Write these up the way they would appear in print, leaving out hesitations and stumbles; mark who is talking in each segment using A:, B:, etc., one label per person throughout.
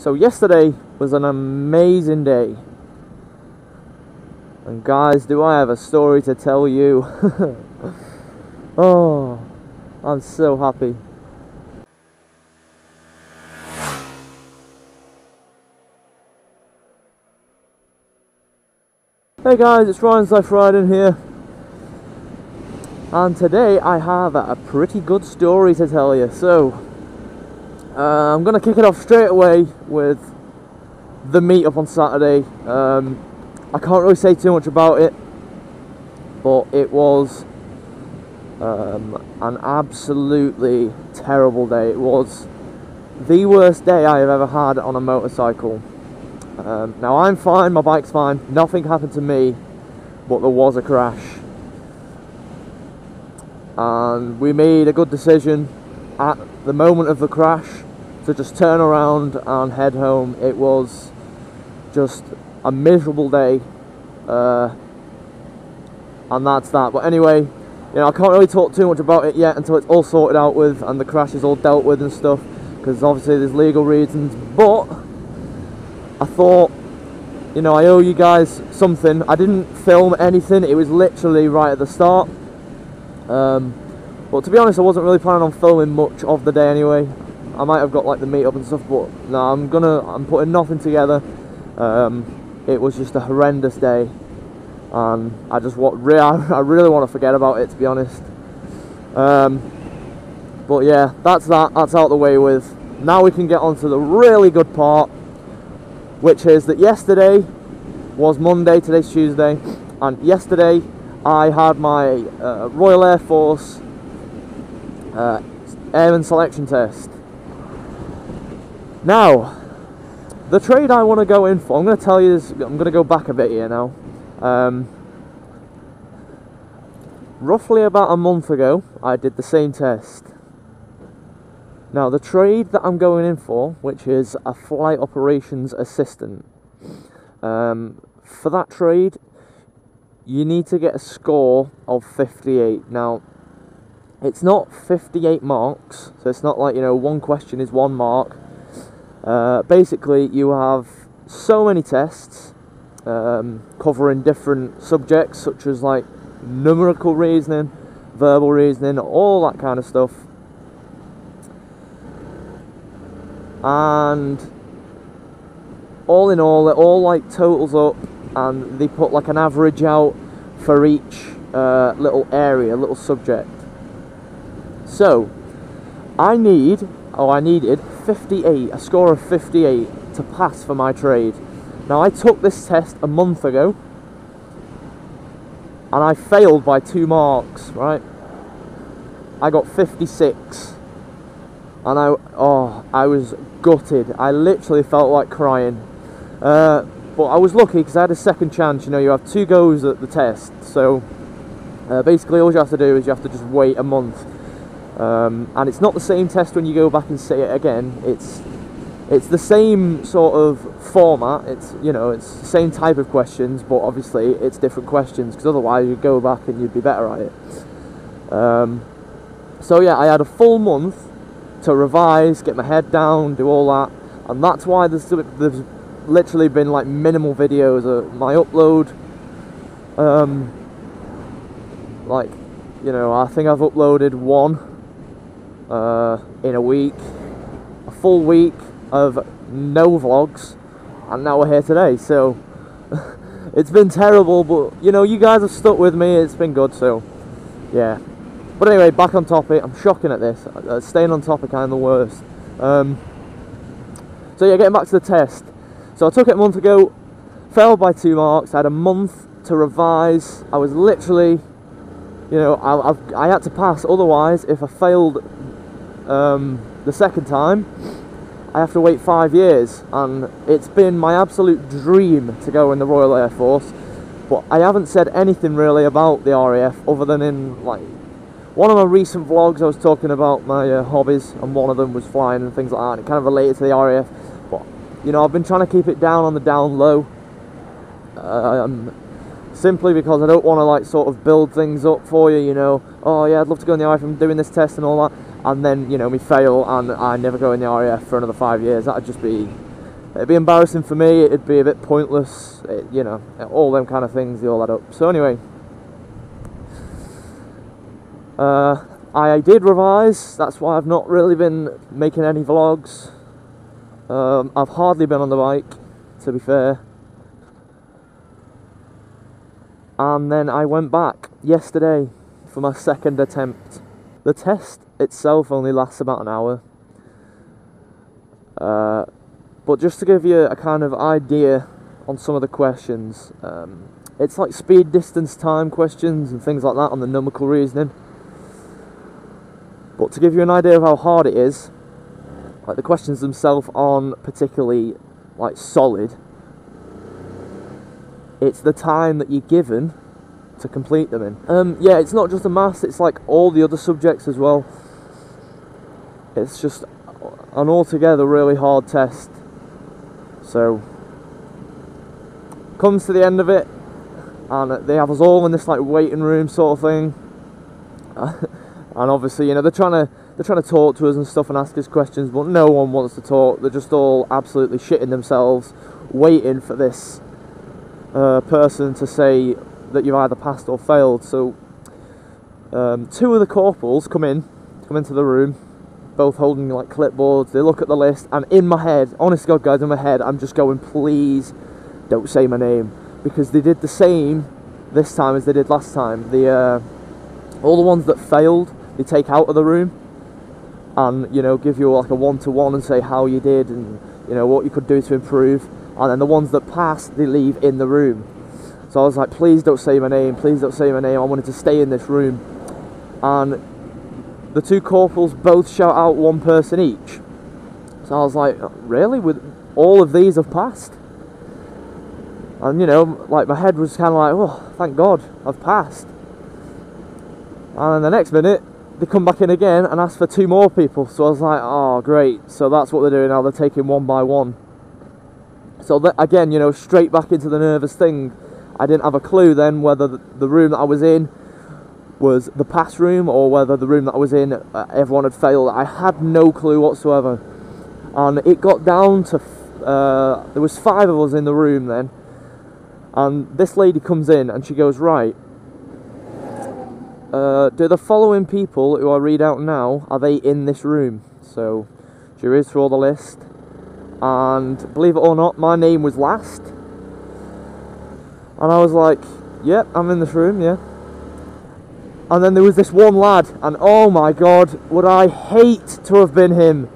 A: So yesterday was an amazing day. And guys, do I have a story to tell you? Oh, I'm so happy. Hey guys, it's Ryan's Life Riding here. And today I have a pretty good story to tell you. So, I'm going to kick it off straight away with the meetup on Saturday. I can't really say too much about it, but it was an absolutely terrible day. It was the worst day I have ever had on a motorcycle. Now I'm fine, my bike's fine, nothing happened to me, but there was a crash. And we made a good decision at the moment of the crash to just turn around and head home. It was just a miserable day, and that's that. But anyway, you know, I can't really talk too much about it yet until it's all sorted out with and the crash is all dealt with and stuff, because obviously there's legal reasons. But I thought, you know, I owe you guys something. I didn't film anything, it was literally right at the start. But to be honest, I wasn't really planning on filming much of the day anyway. I might have got like the meetup and stuff, but no, I'm putting nothing together. It was just a horrendous day, and I really want to forget about it, to be honest. But yeah, that's out the way with. Now we can get on to the really good part, which is that yesterday was Monday, today's Tuesday, and yesterday I had my Royal Air Force Airman Selection Test. Now, the trade I want to go in for, I'm going to tell you this, I'm going to go back a bit here now. Roughly about a month ago, I did the same test. Now, the trade that I'm going in for, which is a flight operations assistant, for that trade, you need to get a score of 58. Now, it's not 58 marks, so it's not like, you know, one question is 1 mark. Basically, you have so many tests covering different subjects, such as like numerical reasoning, verbal reasoning, all that kind of stuff. And all in all, it all like totals up, and they put like an average out for each little area, little subject. So I needed 58, a score of 58 to pass for my trade. Now, I took this test a month ago and I failed by 2 marks, right? I got 56 and I was gutted. I literally felt like crying. But I was lucky because I had a second chance. You know, you have 2 goes at the test, so basically all you have to do is you have to just wait a month. And it's not the same test when you go back and say it again. It's the same sort of format. It's, you know, it's the same type of questions, but obviously it's different questions, because otherwise you'd go back and you'd be better at it. So yeah, I had a full month to revise, get my head down, do all that, and that's why there's literally been like minimal videos of my upload. Like, you know, I think I've uploaded 1 in a week, a full week of no vlogs, and now we're here today. So it's been terrible, but you know, you guys have stuck with me, it's been good. So yeah, but anyway, back on topic. I'm shocking at this, staying on topic, I'm the worst. So yeah, getting back to the test. So I took it a month ago, failed by 2 marks. I had a month to revise. I was literally, you know, I had to pass, otherwise if I failed the second time, I have to wait 5 years. And it's been my absolute dream to go in the Royal Air Force, but I haven't said anything really about the RAF other than in like one of my recent vlogs. I was talking about my hobbies, and one of them was flying and things like that, and it kind of related to the RAF. But you know, I've been trying to keep it down on the down low, simply because I don't want to like sort of build things up for you, you know. Oh yeah, I'd love to go in the RAF, I'm doing this test and all that, and then, you know, me fail and I never go in the RAF for another 5 years. That'd just be it'd be embarrassing for me, it'd be a bit pointless, you know, all them kind of things, they all add up. So anyway, I did revise, that's why I've not really been making any vlogs. I've hardly been on the bike, to be fair. And then I went back yesterday for my second attempt. The test itself only lasts about an hour. But just to give you a kind of idea on some of the questions, it's like speed, distance, time questions and things like that on the numerical reasoning. But to give you an idea of how hard it is, like the questions themselves aren't particularly like solid. It's the time that you're given to complete them in. Yeah, it's not just the maths, it's like all the other subjects as well. It's just an altogether really hard test. So, comes to the end of it, and they have us all in this like waiting room sort of thing. And obviously, you know, they're trying to talk to us and stuff and ask us questions, but no one wants to talk. They're just all absolutely shitting themselves, waiting for this person to say that you've either passed or failed. So two of the corporals come into the room, both holding like clipboards. They look at the list, and in my head, honest to God guys, in my head I'm just going, please don't say my name, because they did the same this time as they did last time. All the ones that failed they take out of the room and, you know, give you like a one-to-one and say how you did and, you know, what you could do to improve. And then the ones that pass, they leave in the room. So I was like, please don't say my name, please don't say my name. I wanted to stay in this room. And the two corporals both shout out one person each. So I was like, really? With all of these have passed? And, you know, like my head was kind of like, oh, thank God, I've passed. And then the next minute, they come back in again and ask for two more people. So I was like, oh, great. So that's what they're doing now, they're taking one by one. So that, again, you know, straight back into the nervous thing. I didn't have a clue then whether the room that I was in was the pass room or whether the room that I was in, everyone had failed. I had no clue whatsoever. And it got down to, there was 5 of us in the room then. And this lady comes in and she goes, right, do the following people who I read out now, are they in this room? So she reads through all the list, and believe it or not, my name was last. And I was like, yep, I'm in this room, yeah. And then there was this one lad, and oh my God, would I hate to have been him.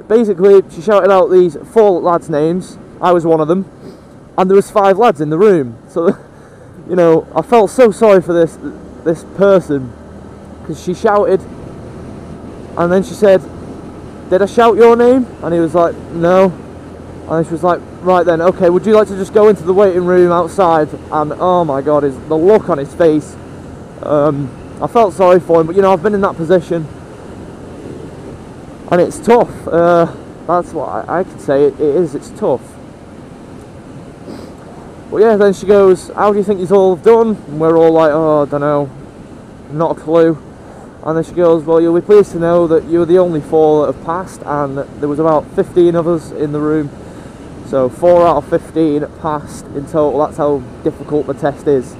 A: Basically, she shouted out these 4 lads' names, I was one of them, and there was 5 lads in the room. So, you know, I felt so sorry for this person, because she shouted, and then she said, did I shout your name? And he was like, no. And she was like, right then, okay, would you like to just go into the waiting room outside? And oh my God, the look on his face, I felt sorry for him, but you know, I've been in that position, and it's tough. That's what I can say, it's tough. But yeah, then she goes, how do you think you've all done? And we're all like, oh, I don't know, not a clue. And then she goes, well, you'll be pleased to know that you're the only 4 that have passed, and there was about 15 of us in the room. So 4 out of 15 passed in total. That's how difficult the test is.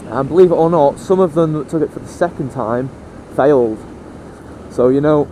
A: And believe it or not, some of them that took it for the second time failed. So, you know,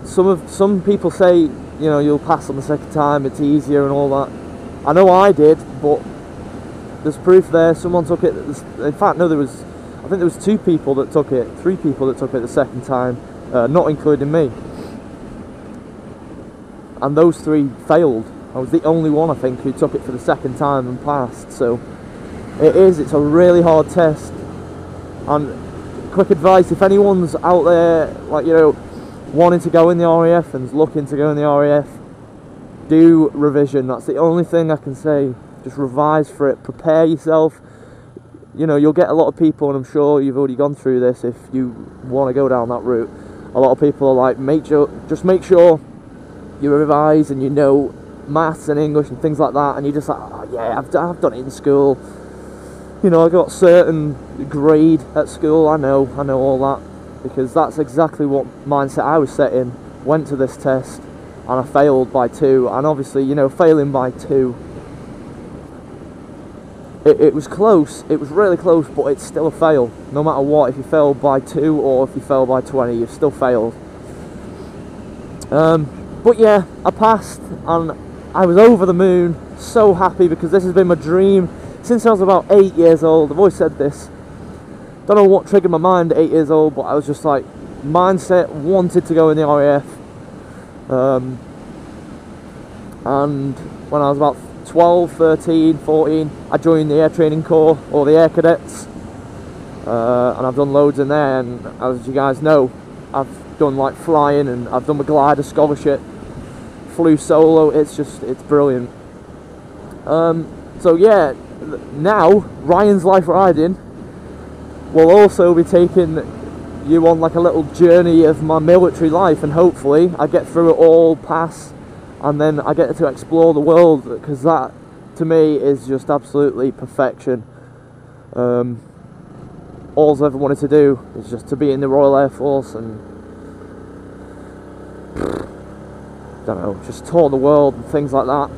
A: some people say, you know, you'll pass on the second time, it's easier and all that. I know I did, but there's proof there. Someone took it. In fact, no, I think there was 2 people that took it, 3 people that took it the second time, not including me. And those 3 failed. I was the only one, I think, who took it for the second time and passed. So it's a really hard test. And quick advice, if anyone's out there, like, you know, wanting to go in the RAF and looking to go in the RAF, do revision. That's the only thing I can say. Just revise for it, prepare yourself. You know, you'll get a lot of people, and I'm sure you've already gone through this if you want to go down that route. A lot of people are like, just make sure you revise and you know maths and English and things like that, and you're just like, oh yeah, I've done it in school. You know, I got certain grade at school, I know all that, because that's exactly what mindset I was set in. Went to this test, and I failed by 2, and obviously, you know, failing by 2, it was close, it was really close, but it's still a fail, no matter what. If you fail by 2 or if you fail by 20, you've still failed. But yeah, I passed, and I was over the moon, so happy, because this has been my dream since I was about 8 years old. I've always said this. Don't know what triggered my mind at 8 years old, but I was just like, mindset, wanted to go in the RAF. And when I was about 12, 13, 14, I joined the Air Training Corps, or the Air Cadets, and I've done loads in there, and as you guys know, I've done like flying, and I've done my glider scholarship, flew solo. It's brilliant. So yeah, now Ryan's Life Riding will also be taking you on like a little journey of my military life, and hopefully I get through it all, pass, and then I get to explore the world, because that to me is just absolutely perfection. All I've ever wanted to do is just to be in the Royal Air Force and don't know, just tour the world and things like that.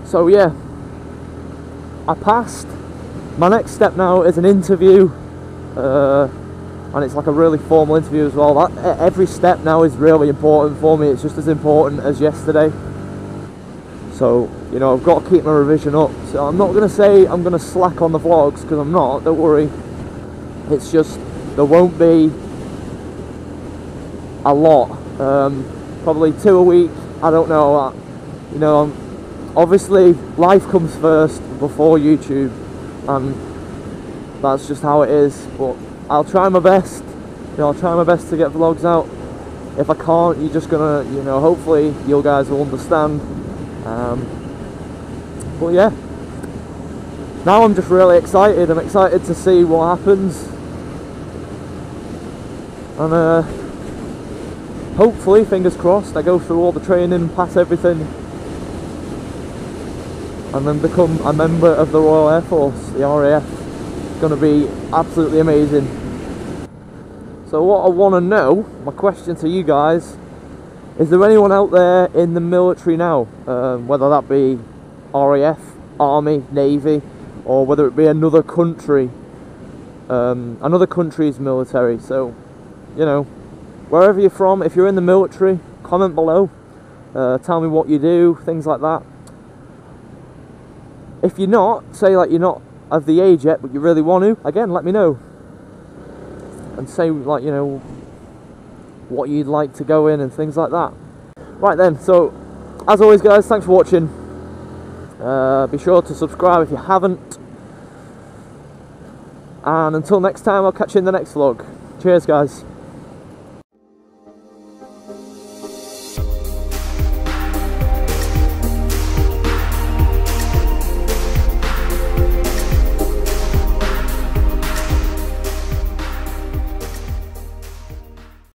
A: So yeah, I passed. My next step now is an interview, and it's like a really formal interview as well. Every step now is really important for me. It's just as important as yesterday. So, you know, I've got to keep my revision up. So I'm not going to say I'm going to slack on the vlogs, because I'm not, don't worry. It's just, there won't be a lot. Probably 2 a week, I don't know. You know, obviously life comes first before YouTube, and that's just how it is. But I'll try my best. You know, I'll try my best to get vlogs out. If I can't, you're just gonna, you know, hopefully you guys will understand. But yeah, now I'm just really excited. I'm excited to see what happens, and hopefully, fingers crossed, I go through all the training, pass everything, and then become a member of the Royal Air Force, the RAF. It's going to be absolutely amazing. So what I want to know, my question to you guys, is there anyone out there in the military now, whether that be RAF, Army, Navy, or whether it be another country, another country's military? So, you know, wherever you're from, if you're in the military, comment below, tell me what you do, things like that. If you're not, say like you're not of the age yet, but you really want to, again, let me know. And say, like, you know, what you'd like to go in and things like that. Right then, so, as always guys, thanks for watching. Be sure to subscribe if you haven't. And until next time, I'll catch you in the next vlog. Cheers guys.